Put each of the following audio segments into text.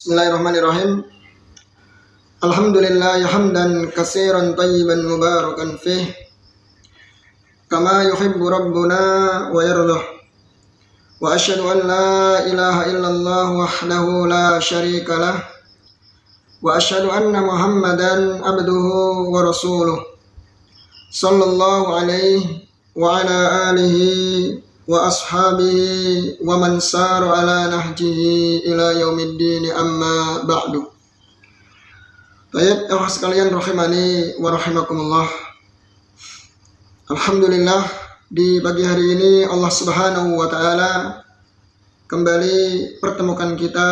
Bismillahirrahmanirrahim. Alhamdulillah hamdan katsiran thayyiban mubarakan fih kama yuhibbu rabbuna wa yardah. Wa asyhadu an la ilaha illallah wahdahu la syarika lah. Wa asyhadu anna Muhammadan abduhu wa rasuluh. Sallallahu alaihi wa ala alihi wa ashabihi wa man sara ala nahjihi ila yaumiddin, amma ba'du. Baik, ikhwah sekalian rahimani wa rahimakumullah. Alhamdulillah, di pagi hari ini Allah Subhanahu wa taala kembali pertemukan kita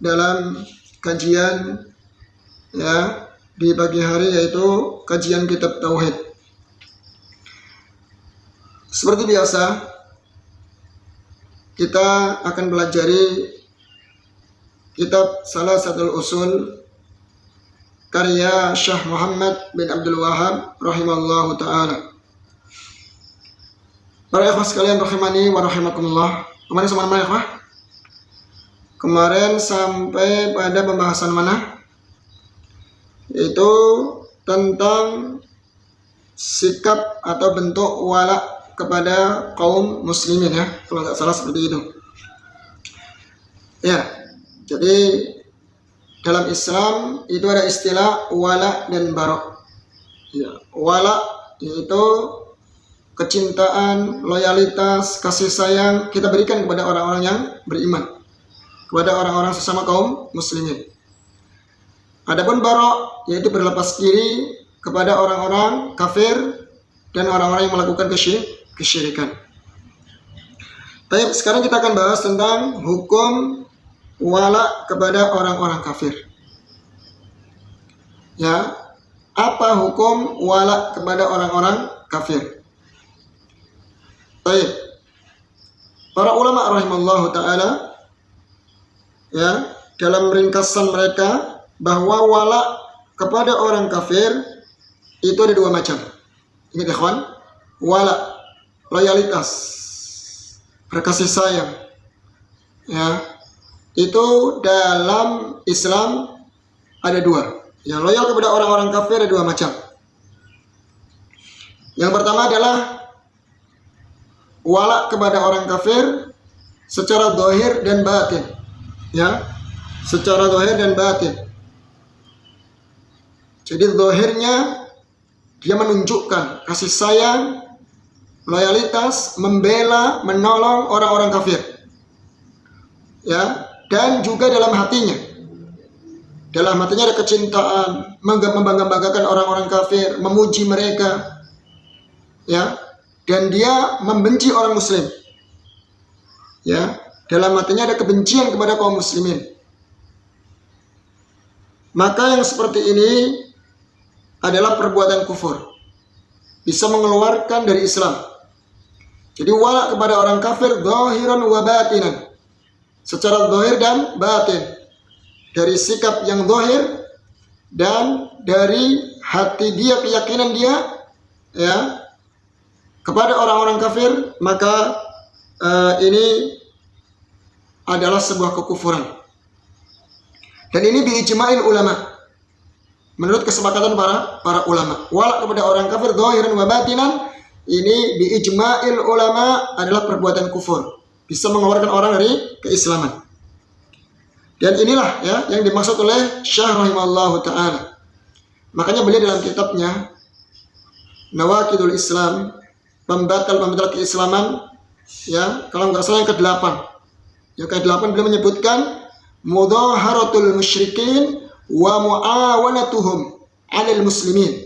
dalam kajian di pagi hari, yaitu kajian kitab tauhid. Seperti biasa, kita akan pelajari kitab Salasatul Usul karya Syekh Muhammad bin Abdul Wahhab rahimallahu ta'ala. Para ikhwah sekalian rahimani wa rahimakumullah. Kemarin sama mana ikhwah? Kemarin sampai pada pembahasan mana? Yaitu tentang sikap atau bentuk wala kepada kaum muslimin, ya, kalau nggak salah seperti itu. Ya, jadi dalam Islam itu ada istilah wala dan barok. Ya, wala yaitu kecintaan, loyalitas, kasih sayang kita berikan kepada orang-orang yang beriman, kepada orang-orang sesama kaum muslimin. Adapun barok yaitu berlepas diri kepada orang-orang kafir dan orang-orang yang melakukan kesyirikan. Baik, sekarang kita akan bahas tentang hukum wala kepada orang-orang kafir. Ya, apa hukum wala kepada orang-orang kafir? Baik, para ulama rahimallahu taala, ya, dalam ringkasan mereka bahwa wala kepada orang kafir itu ada dua macam. Ingat ikhwan, wala loyalitas, berkasih sayang, ya, itu dalam Islam ada dua. Yang loyal kepada orang-orang kafir ada dua macam. Yang pertama adalah wala kepada orang kafir secara zahir dan batin, ya, secara zahir dan batin. Jadi zahirnya dia menunjukkan kasih sayang, loyalitas, membela, menolong orang-orang kafir, ya, dan juga dalam hatinya ada kecintaan, membangga-banggakan orang-orang kafir, memuji mereka, ya, dan dia membenci orang muslim, ya, dalam hatinya ada kebencian kepada kaum muslimin. Maka yang seperti ini adalah perbuatan kufur, bisa mengeluarkan dari Islam. Jadi wala kepada orang kafir zahiran wa batinan, secara zahir dan batin, dari sikap yang zahir dan dari hati dia, keyakinan dia, ya, kepada orang-orang kafir, maka ini adalah sebuah kekufuran. Dan ini biijma'il ulama, menurut kesepakatan para ulama, wala kepada orang kafir zahiran wa batinan ini biijma'il ulama adalah perbuatan kufur, bisa mengeluarkan orang dari keislaman. Dan inilah, ya, yang dimaksud oleh Syekh rahimahullahu ta'ala. Makanya beliau dalam kitabnya Nawaqidul Islam, pembatal keislaman, ya, kalau nggak salah yang ke-8. Yang ke-8 beliau menyebutkan mudaharatul musyrikin wa mu'awanatuhum 'alal muslimin,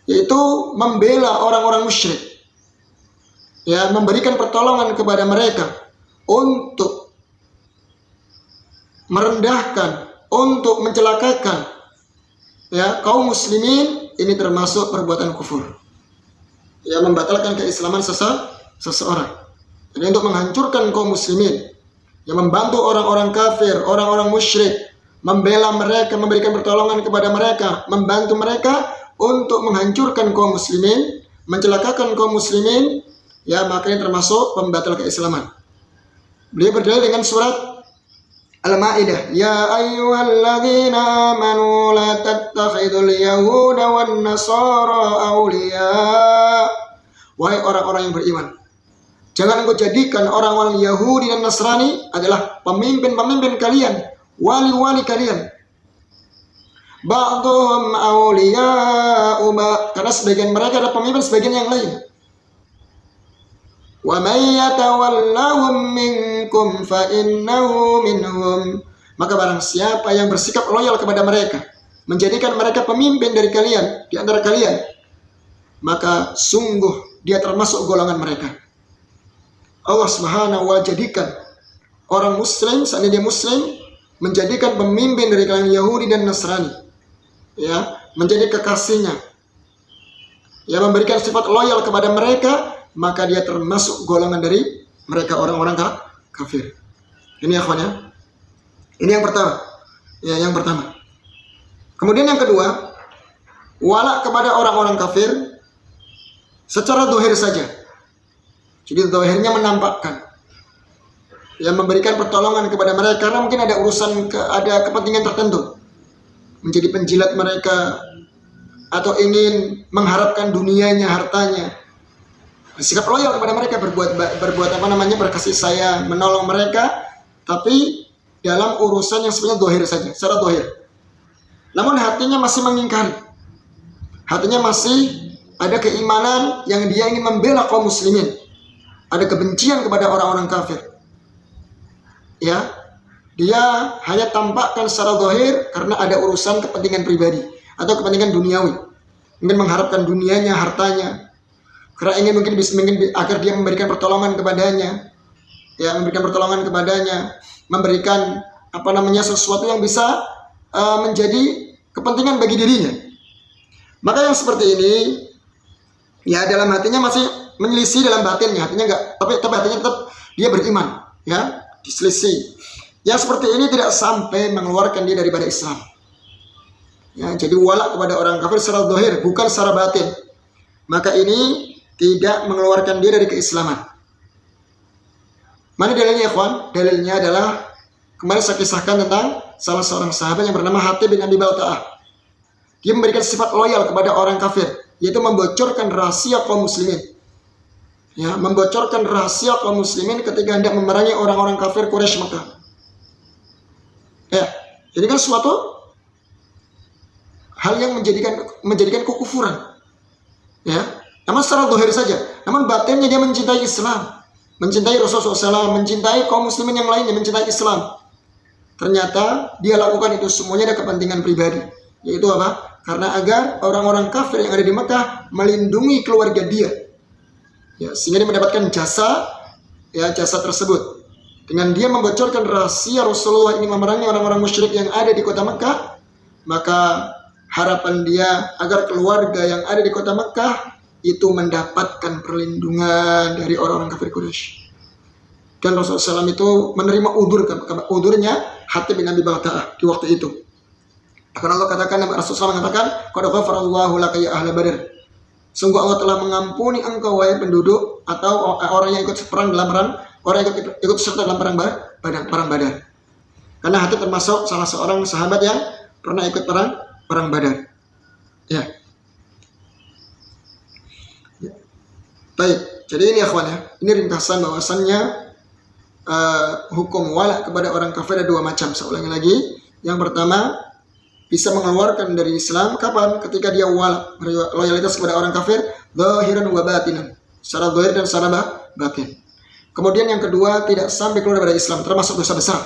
yaitu membela orang-orang musyrik, ya, memberikan pertolongan kepada mereka untuk merendahkan, untuk mencelakakan, ya, kaum muslimin. Ini termasuk perbuatan kufur, ya, membatalkan keislaman seseorang. Jadi untuk menghancurkan kaum muslimin, yang membantu orang-orang kafir, orang-orang musyrik, membela mereka, memberikan pertolongan kepada mereka, membantu mereka untuk menghancurkan kaum muslimin, mencelakakan kaum muslimin, ya, maka ini termasuk pembatal keislaman. Beliau berdalil dengan surat Al-Maidah, ya ayyuhalladzina amanu la tattakhidul yahuda wan nasara awliya. Wahai orang-orang yang beriman, jangan engkau jadikan orang-orang Yahudi dan Nasrani adalah pemimpin-pemimpin kalian, wali-wali kalian. Ba'dhum awliya'u ba', karena sebagian mereka adalah pemimpin sebagian yang lain. Wa may yatawallahum minkum fa innahu minhum. Maka barang siapa yang bersikap loyal kepada mereka, menjadikan mereka pemimpin dari kalian, di antara kalian, maka sungguh dia termasuk golongan mereka. Allah Subhanahu wa ta'ala jadikan orang muslim, seandainya dia muslim, menjadikan pemimpin dari kalangan Yahudi dan Nasrani, ya, menjadi kekasihnya, ya, memberikan sifat loyal kepada mereka, maka dia termasuk golongan dari mereka orang-orang kafir. Ini ya, kawan ya. Ini yang pertama. Ya, yang pertama. Kemudian yang kedua, wala kepada orang-orang kafir secara dohir saja. Jadi dohirnya menampakkan, ya, memberikan pertolongan kepada mereka karena mungkin ada urusan, ada kepentingan tertentu, menjadi penjilat mereka, atau ingin mengharapkan dunianya, hartanya. Sikap loyal kepada mereka, berbuat apa namanya, berkasih sayang, menolong mereka, tapi dalam urusan yang sebenarnya dohir saja, secara dohir. Namun hatinya masih mengingkari, hatinya masih ada keimanan yang dia ingin membela kaum muslimin, ada kebencian kepada orang-orang kafir. Ya, dia hanya tampakkan secara dohir karena ada urusan kepentingan pribadi atau kepentingan duniawi, ingin mengharapkan dunianya, hartanya, karena ingin mungkin agar dia memberikan pertolongan kepadanya, ya, memberikan pertolongan kepadanya, memberikan apa namanya, sesuatu yang bisa menjadi kepentingan bagi dirinya. Maka yang seperti ini, ya, dalam hatinya masih menyelisih, dalam batinnya hatinya enggak, tapi hatinya tetap dia beriman, ya, diselisih. Yang seperti ini tidak sampai mengeluarkan dia daripada Islam. Ya, jadi wala kepada orang kafir secara zahir, bukan secara batin. Maka ini tidak mengeluarkan dia dari keislaman. Mana dalilnya, ikhwan? Dalilnya adalah kemarin saya kisahkan tentang salah seorang sahabat yang bernama Hatib bin Abi Balta'ah. Dia memberikan sifat loyal kepada orang kafir, yaitu membocorkan rahasia kaum muslimin. Ya, membocorkan rahasia kaum muslimin ketika hendak memerangi orang-orang kafir Quraisy Mekah. Ya, ini kan suatu hal yang menjadikan kekufuran. Ya, namun secara zahir saja, namun batinnya dia mencintai Islam, mencintai Rasulullah SAW, mencintai kaum muslimin yang lainnya, mencintai Islam. Ternyata dia lakukan itu semuanya ada kepentingan pribadi, yaitu apa? Karena agar orang-orang kafir yang ada di Mekah melindungi keluarga dia, ya, sehingga dia mendapatkan jasa, ya, jasa tersebut. Dengan dia membocorkan rahasia Rasulullah ini memerangi orang-orang musyrik yang ada di kota Mekah, maka harapan dia agar keluarga yang ada di kota Mekah itu mendapatkan perlindungan dari orang-orang kafir Quraisy. Dan Rasulullah SAW itu menerima udurnya Hatib bin Abi Balta'ah di waktu itu. Akan Allah katakan, Rasulullah mengatakan, qad ghafarallahu laka ya ahla Badr. Sungguh Allah telah mengampuni engkau wahai penduduk atau orang yang ikut perang dalam perang, orang yang ikut serta dalam perang Badar. Karena Hatib termasuk salah seorang sahabat yang pernah ikut perang Badar. Ya. Baik, jadi ini akhwan ya, ini ringkasan bahwasannya hukum wala kepada orang kafir ada dua macam. Saya ulangi lagi. Yang pertama, bisa mengeluarkan dari Islam kapan? Ketika dia wala, loyalitas kepada orang kafir, zahiran wa batinan, secara zahir dan secara batin. Kemudian yang kedua, tidak sampai keluar dari Islam, termasuk dosa besar.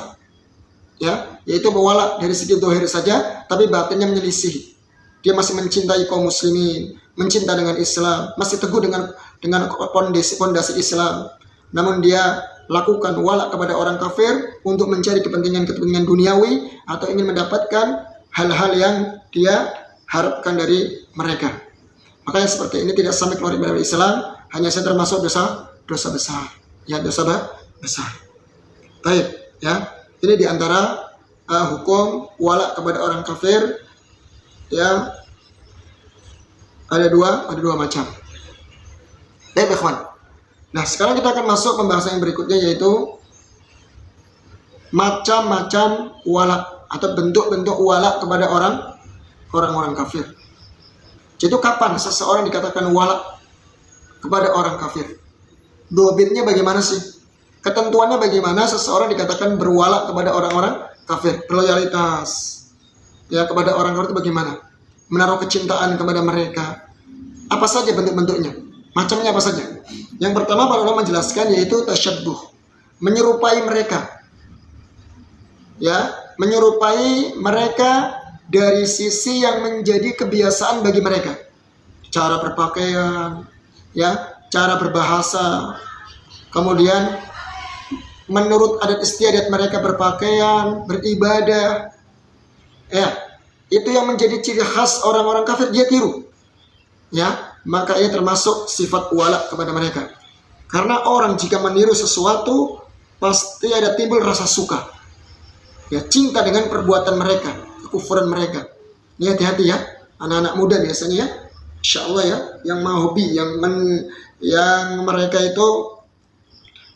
Ya, yaitu mewala dari segi zahir saja, tapi batinnya menyelisih. Dia masih mencintai kaum muslimin, mencinta dengan Islam, masih teguh dengan pondasi Islam. Namun dia lakukan wala kepada orang kafir untuk mencari kepentingan duniawi atau ingin mendapatkan hal-hal yang dia harapkan dari mereka. Maka yang seperti ini tidak sampai keluar dari Islam, hanya saja termasuk dosa besar. Ya, dosa besar. Baik, ya. Ini diantara hukum wala kepada orang kafir. Ya, ada dua macam. Baik, ikhwan. Nah, sekarang kita akan masuk pembahasan yang berikutnya, yaitu macam-macam wala atau bentuk-bentuk wala kepada orang-orang kafir. Jadi kapan seseorang dikatakan wala kepada orang kafir? Dobitnya bagaimana sih? Ketentuannya bagaimana seseorang dikatakan berwala kepada orang-orang kafir? Loyalitas ya kepada orang kafir itu bagaimana? Menaruh kecintaan kepada mereka. Apa saja bentuk-bentuknya? Macamnya apa saja? Yang pertama para ulama menjelaskan yaitu tasyabbuh, menyerupai mereka. Ya, menyerupai mereka dari sisi yang menjadi kebiasaan bagi mereka. Cara berpakaian, ya, cara berbahasa. Kemudian menurut adat istiadat mereka berpakaian, beribadah. Ya, itu yang menjadi ciri khas orang-orang kafir, dia tiru. Ya, maka ia termasuk sifat wala kepada mereka. Karena orang jika meniru sesuatu pasti ada timbul rasa suka. Ya, cinta dengan perbuatan mereka, kekufuran mereka. Ini hati-hati ya, anak-anak muda biasanya ya, insya Allah ya, yang mau hobi, yang mereka itu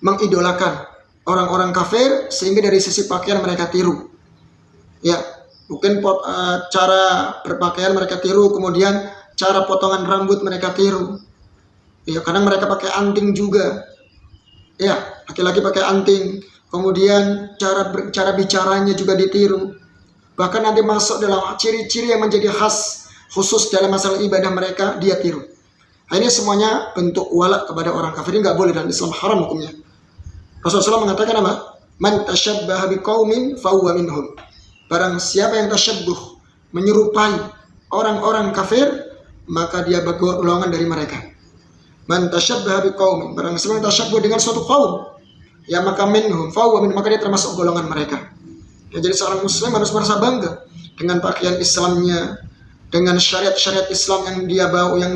mengidolakan orang-orang kafir sehingga dari sisi pakaian mereka tiru. Ya, mungkin cara berpakaian mereka tiru, kemudian cara potongan rambut mereka tiru. Ya, kadang mereka pakai anting juga. Ya, laki-laki pakai anting. Kemudian cara bicaranya juga ditiru. Bahkan nanti masuk dalam ciri-ciri yang menjadi khas khusus dalam masalah ibadah mereka, dia tiru. Nah, ini semuanya bentuk wala kepada orang kafir. Ini nggak boleh dalam Islam, haram hukumnya. Rasulullah mengatakan apa? Man tasyabbaha biqaumin fahuwa minhum. Barang siapa yang tasyabbuh, menyerupai orang-orang kafir, maka dia golongan dari mereka. Man tasyabbaha biqaumin. Barang siapa yang tasyabbuh dengan suatu kaum, ya maka minhum fahuwa minhum, maka dia termasuk golongan mereka. Ya, jadi seorang muslim harus merasa bangga dengan pakaian Islamnya, dengan syariat-syariat Islam yang dia bawa, yang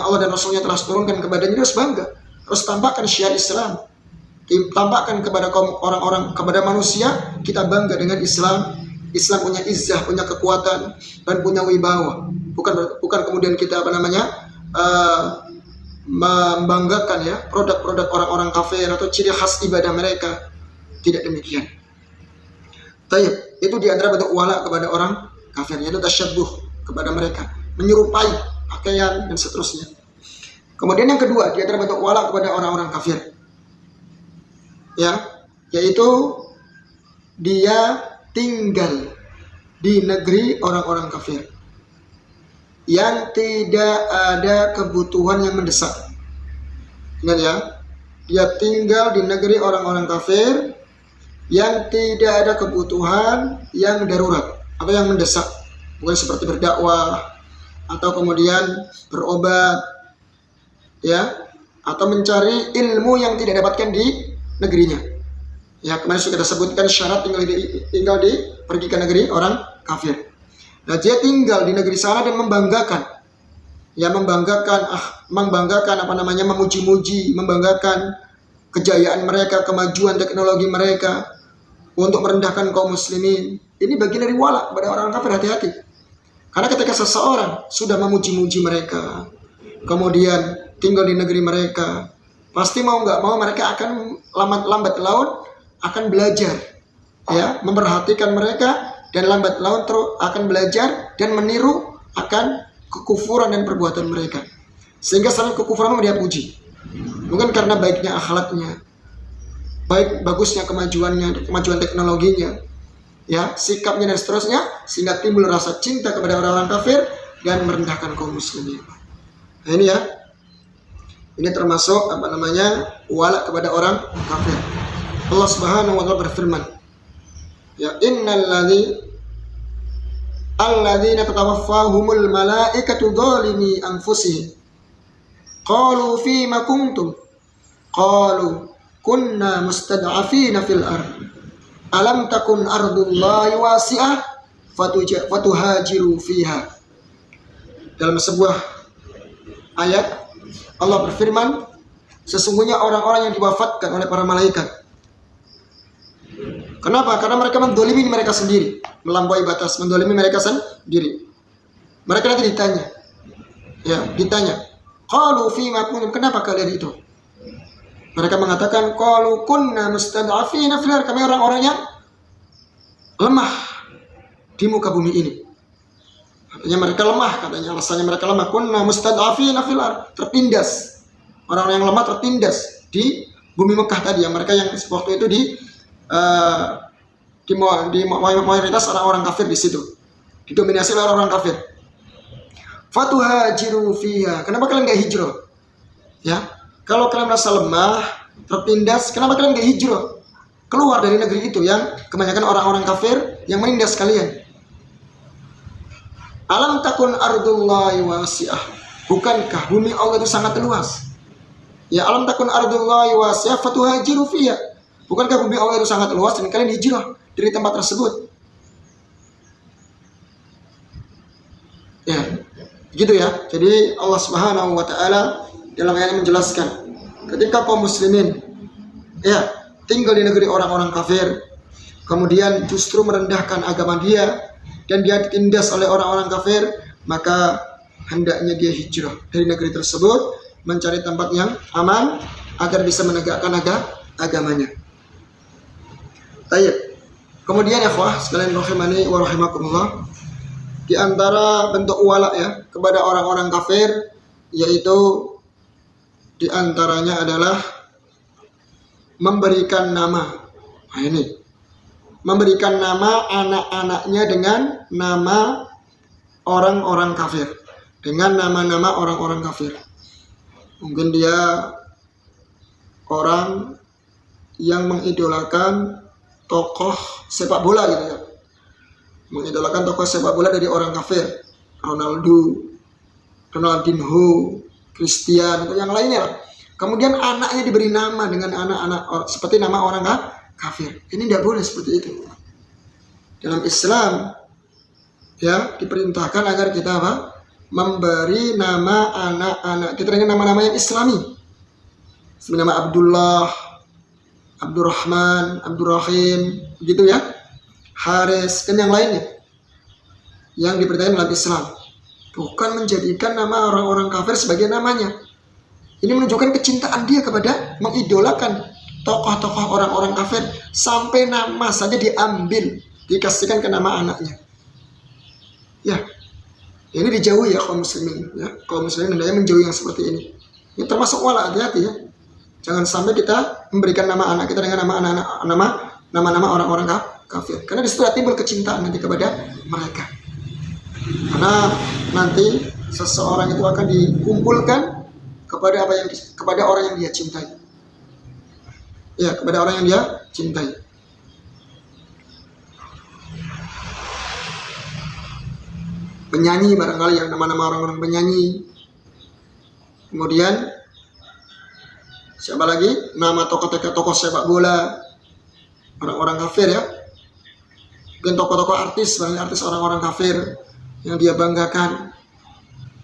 Allah dan Rasulnya telah turunkan kepadanya. Dia harus bangga, harus tampakkan syiar Islam, tampakkan kepada kaum orang-orang, kepada manusia, kita bangga dengan Islam. Islam punya izzah, punya kekuatan, dan punya wibawa. Bukan kemudian kita membanggakan ya produk-produk orang-orang kafir atau ciri khas ibadah mereka. Tidak demikian. Taib, itu diantara bentuk wala kepada orang kafir, yaitu tasyabbuh kepada mereka, menyerupai pakaian dan seterusnya. Kemudian yang kedua diantara bentuk wala kepada orang-orang kafir, ya, yaitu dia tinggal di negeri orang-orang kafir yang tidak ada kebutuhan yang mendesak. Ingat ya, dia tinggal di negeri orang-orang kafir yang tidak ada kebutuhan yang darurat atau yang mendesak, bukan seperti berdakwah atau kemudian berobat, ya, atau mencari ilmu yang tidak dapatkan di negerinya. Ya, kemarin sudah kita sebutkan syarat tinggal di pergi ke negeri orang kafir. Nah, dia tinggal di negeri sana dan membanggakan memuji-muji, membanggakan kejayaan mereka, kemajuan teknologi mereka untuk merendahkan kaum muslimin. Ini bagian dari wala kepada orang kafir. Hati-hati. Karena ketika seseorang sudah memuji-muji mereka, kemudian tinggal di negeri mereka, pasti mau nggak mau mereka akan lambat laun akan belajar, ya, memperhatikan mereka, dan lambat laun akan belajar dan meniru akan kekufuran dan perbuatan mereka. Sehingga selain kekufuran dia puji. Mungkin karena baiknya akhlaknya, bagusnya kemajuan teknologinya, ya, sikapnya dan seterusnya, sehingga timbul rasa cinta kepada orang-orang kafir dan merendahkan kaum muslimin. Nah, ini ya. Ini termasuk wala kepada orang kafir. Allah Subhanahu wa taala berfirman, ya, alladzina tatawaffahumul malaikatu dzalimi anfusihim qalu fima kuntum qalu kunna mustad'afina fil ard alam takun ardullahi wasi'ah fatuhajiru fiha. Dalam sebuah ayat Allah berfirman, sesungguhnya orang-orang yang diwafatkan oleh para malaikat. Kenapa? Karena mereka mendolimi mereka sendiri, melampaui batas, mendolimi mereka sendiri. Mereka nanti ditanya, qalu fima kuntum, kenapa kalian itu? Mereka mengatakan qalu kunna mustad'afina fil ardh, kami orang-orang yang lemah di muka bumi ini. Artinya mereka lemah, katanya alasannya mereka lemah. Kunna mustad'afina fil ardh, tertindas. Orang-orang yang lemah tertindas di bumi Mekah tadi, yang mereka yang waktu itu di mayoritas orang-orang kafir di situ, didominasi oleh orang-orang kafir. Fatuhajiru fiha, kenapa kalian gak hijrah? Ya, kalau kalian merasa lemah, tertindas, kenapa kalian gak hijrah? Keluar dari negeri itu yang kebanyakan orang-orang kafir yang menindas kalian. Alam takun ardullahi wasi'ah, bukankah bumi Allah itu sangat luas? Ya, alam takun ardullahi wasi'ah fatuhajiru fiha, bukankah bumi Allah itu sangat luas dan kalian hijrah dari tempat tersebut? Ya, gitu ya. Jadi Allah Subhanahu wa taala dalam ayat menjelaskan, ketika kaum muslimin ya tinggal di negeri orang-orang kafir, kemudian justru merendahkan agama dia dan dia ditindas oleh orang-orang kafir, maka hendaknya dia hijrah dari negeri tersebut, mencari tempat yang aman agar bisa menegakkan agamanya. Baik. Kemudian ya ikhwah sekalian rahimani wa rahimakumullah, di antara bentuk wala ya kepada orang-orang kafir, yaitu di antaranya adalah memberikan nama. Nah ini, memberikan nama anak-anaknya dengan nama orang-orang kafir, dengan nama-nama orang-orang kafir. Mungkin dia orang yang mengidolakan tokoh sepak bola gitu ya, mengidolakan tokoh sepak bola dari orang kafir, Ronaldinho, Christian atau yang lainnya lah. Kemudian anaknya diberi nama dengan anak-anak seperti nama orang kafir. Ini tidak boleh seperti itu. Dalam Islam ya diperintahkan agar kita apa? Memberi nama anak-anak kita dengan nama-nama yang Islami. Seperti nama Abdullah, Abdurrahman, Abdurrahim, gitu ya. Haris dan yang lainnya yang diperintahkan dalam Islam. Bukan menjadikan nama orang-orang kafir sebagai namanya. Ini menunjukkan kecintaan dia kepada mengidolakan tokoh-tokoh orang-orang kafir, sampai nama saja diambil, dikasihkan ke nama anaknya. Ya, ini dijauhi ya kaum muslimin. Ya, kaum muslimin hendaknya menjauhi yang seperti ini. Ini termasuk wala, hati-hati ya. Jangan sampai kita memberikan nama anak kita dengan nama-nama orang-orang kafir. Karena di situ timbul kecintaan nanti kepada mereka. Karena nanti seseorang itu akan dikumpulkan kepada orang yang dia cintai. Ya, kepada orang yang dia cintai. Penyanyi barangkali yang nama-nama orang-orang penyanyi. Kemudian siapa lagi? Nama tokoh sepak bola orang-orang kafir ya. Mungkin tokoh-tokoh artis orang-orang kafir yang dia banggakan.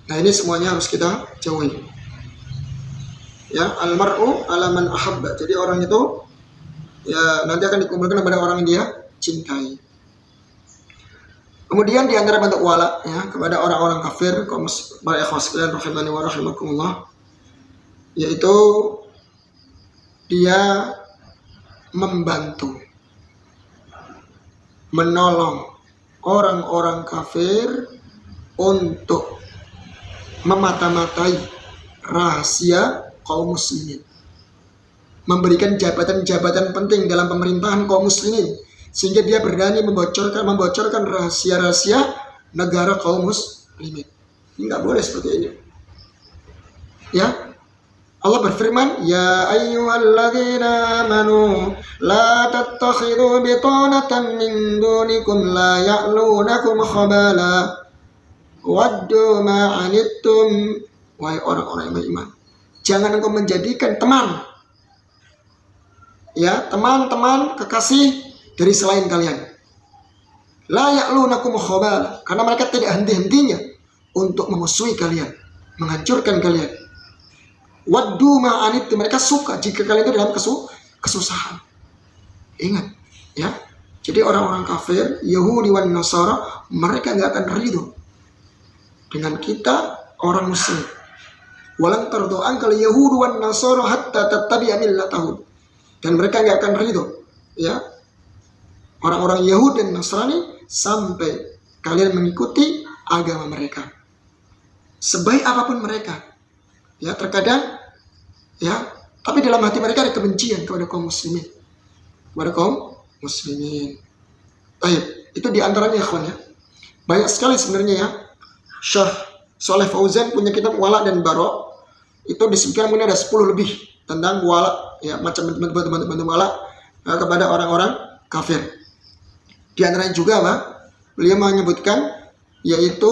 Nah, ini semuanya harus kita jauhi. Ya, almar'u ala man ahabba. Jadi orang itu ya nanti akan dikumpulkan kepada orang yang dia cintai. Kemudian di antara bentuk wala ya kepada orang-orang kafir, kaum para ikhwah sekalian rahimani wa rahimakumullah, yaitu dia membantu, menolong orang-orang kafir untuk memata-matai rahasia kaum muslimin, memberikan jabatan-jabatan penting dalam pemerintahan kaum muslimin, sehingga dia berani membocorkan rahasia-rahasia negara kaum muslimin. Ini nggak boleh seperti ini. Ya, Allah berfirman, ya ayyuhalladzina amanu la tattakhidhu bitanatan min dunikum la ya'lunakum khabala waddu ma 'anittum. Wahai orang-orang yang beriman, jangan engkau menjadikan teman, ya teman-teman kekasih dari selain kalian. La ya'lunakum khabala, karena mereka tidak henti-hentinya untuk memusuhi kalian, menghancurkan kalian. Waddu ma'anittum, mereka suka jika kalian itu dalam kesusahan. Ingat ya, jadi orang-orang kafir Yahudi wan Nasara, mereka nggak akan ridho dengan kita orang muslim. Walan tardu ankal yahudu wan nasara hatta tattabi'a millatahum. Dan mereka nggak akan ridho, ya, orang-orang Yahudi dan Nasrani sampai kalian mengikuti agama mereka. Sebaik apapun mereka, ya, terkadang, ya, tapi dalam hati mereka ada kebencian kepada kaum muslimin. Baik, itu diantaranya ikhwan ya. Banyak sekali sebenarnya ya. Syekh Shalih Fauzan punya kitab Wala dan Bara. Itu disebutkan mungkin ada 10 lebih tentang wala, ya, macam bentuk wala kepada orang-orang kafir. Di antaranya juga beliau menyebutkan yaitu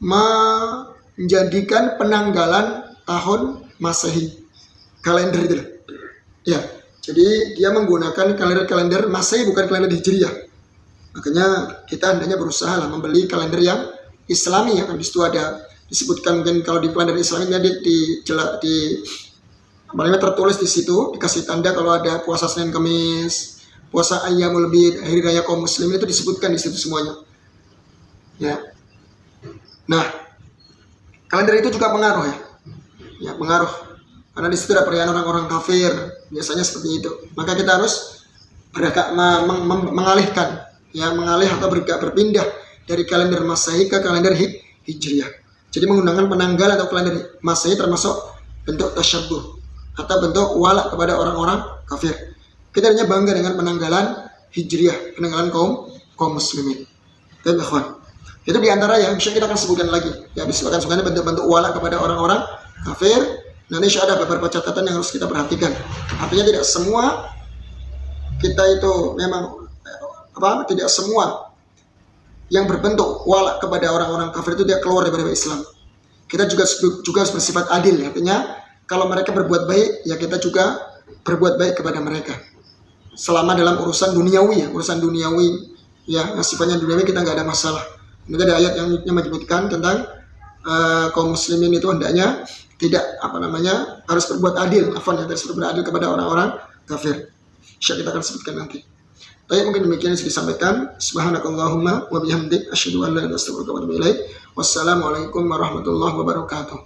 menjadikan penanggalan tahun Masehi, kalender itu. Ya, jadi dia menggunakan kalender Masehi bukan kalender Hijriah. Makanya kita hendaknya berusaha membeli kalender yang Islami ya, kan di situ ada disebutkan, mungkin kalau di kalender Islami tertulis di situ, dikasih tanda kalau ada puasa Senin Kamis, puasa Ayyamul Bid, hari raya kaum muslimin, itu disebutkan di situ semuanya. Ya. Nah, kalender itu juga pengaruh ya. Ya, pengaruh. Karena di situ ada perayaan orang-orang kafir, biasanya seperti itu. Maka kita harus mengalih atau berpindah dari kalender Masehi ke kalender Hijriah. Jadi menggunakan penanggal atau kalender Masehi termasuk bentuk tasyabbuh atau bentuk wala kepada orang-orang kafir. Kita hanya bangga dengan penanggalan Hijriah, penanggalan kaum muslimin. Dan ikhwan, itu diantara yang bisa kita akan sebutkan lagi. Ya, disebutkan bentuk-bentuk wala kepada orang-orang kafir. Nanti ada beberapa catatan yang harus kita perhatikan. Artinya tidak semua kita itu memang tidak semua yang berbentuk wala kepada orang-orang kafir itu dia keluar daripada Islam. Kita juga harus bersifat adil. Artinya kalau mereka berbuat baik, ya kita juga berbuat baik kepada mereka. Selama dalam urusan duniawi ya, yang sifatnya duniawi kita nggak ada masalah. Ini ada ayat yang menyebutkan tentang kaum muslimin itu hendaknya tidak harus berbuat adil. Harus berbuat adil kepada orang-orang kafir. Kita akan sebutkan nanti. Tapi mungkin demikian yang disampaikan. Subhanakallahumma wa bihamdik asyhadu an la ilaha illa anta astaghfiruka wa atubu ilaik. Wassalamualaikum warahmatullahi wabarakatuh.